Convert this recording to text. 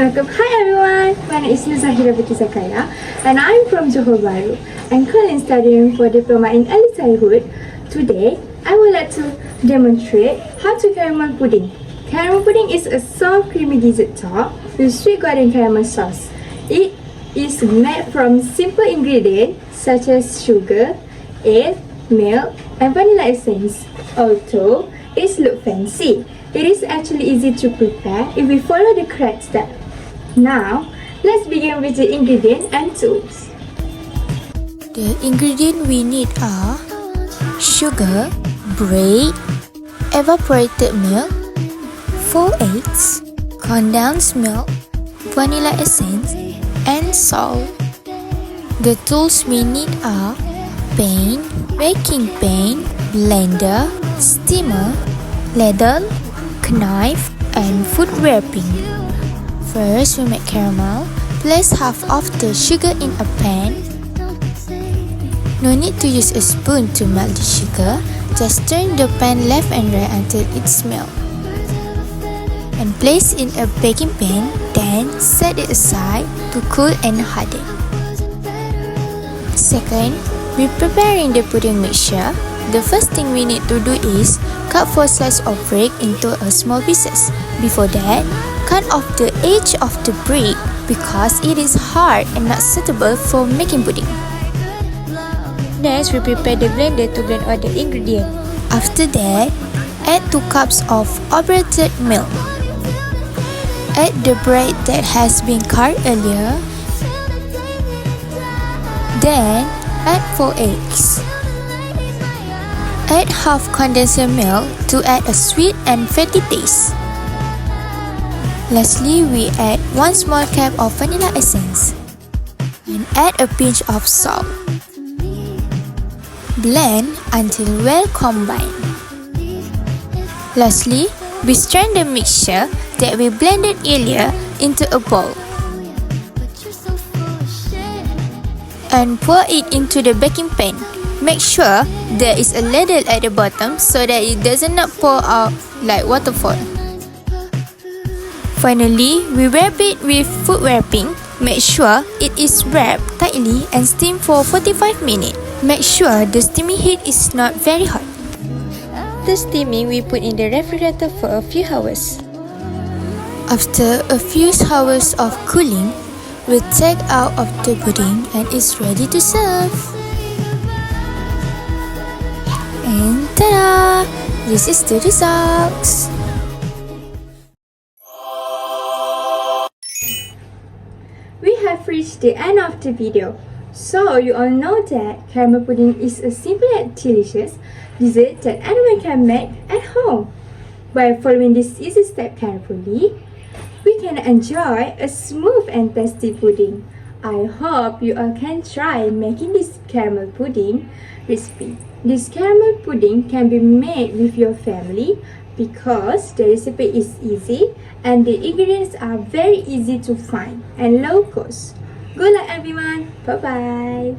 Welcome. Hi everyone. My name is Zahira Binti Zakaya and I'm from Johor Bahru. I'm currently studying for diploma in early childhood. Today, I would like to demonstrate how to caramel pudding. Caramel pudding is a soft creamy dessert top with sweet golden caramel sauce. It is made from simple ingredients such as sugar, egg, milk and vanilla essence. Although it looks fancy, it is actually easy to prepare if we follow the correct steps. Now, let's begin with the ingredients and tools. The ingredients we need are sugar, bread, evaporated milk, 4 eggs, condensed milk, vanilla essence, and salt. The tools we need are pan, baking pan, blender, steamer, ladle, knife, and food wrapping. First, we make caramel. Place half of the sugar in a pan. No need to use a spoon to melt the sugar. Just turn the pan left and right until it's melted. And place in a baking pan. Then set it aside to cool and harden. Second, we're preparing the pudding mixture. The first thing we need to do is cut 4 slices of bread into small pieces. Before that, cut off the edge of the bread because it is hard and not suitable for making pudding. Next, we prepare the blender to blend all the ingredients. After that, add 2 cups of evaporated milk. Add the bread that has been cut earlier. Then, add 4 eggs. Add half condensed milk to add a sweet and fatty taste. Lastly, we add 1 small cup of vanilla essence and add a pinch of salt. Blend until well combined. Lastly, we strain the mixture that we blended earlier into a bowl and pour it into the baking pan. Make sure there is a ladle at the bottom so that it does not pour out like waterfall. Finally, we wrap it with food wrapping. Make sure it is wrapped tightly and steam for 45 minutes. Make sure the steaming heat is not very hot. After steaming, we put in the refrigerator for a few hours. After a few hours of cooling, we take out of the pudding and it's ready to serve. And ta-da! This is the results. We have reached the end of the video. So you all know that caramel pudding is a simple and delicious dessert that anyone can make at home. By following this easy step carefully, we can enjoy a smooth and tasty pudding. I hope you all can try making this caramel pudding recipe. This caramel pudding can be made with your family because the recipe is easy and the ingredients are very easy to find and low cost. Good luck everyone. Bye bye.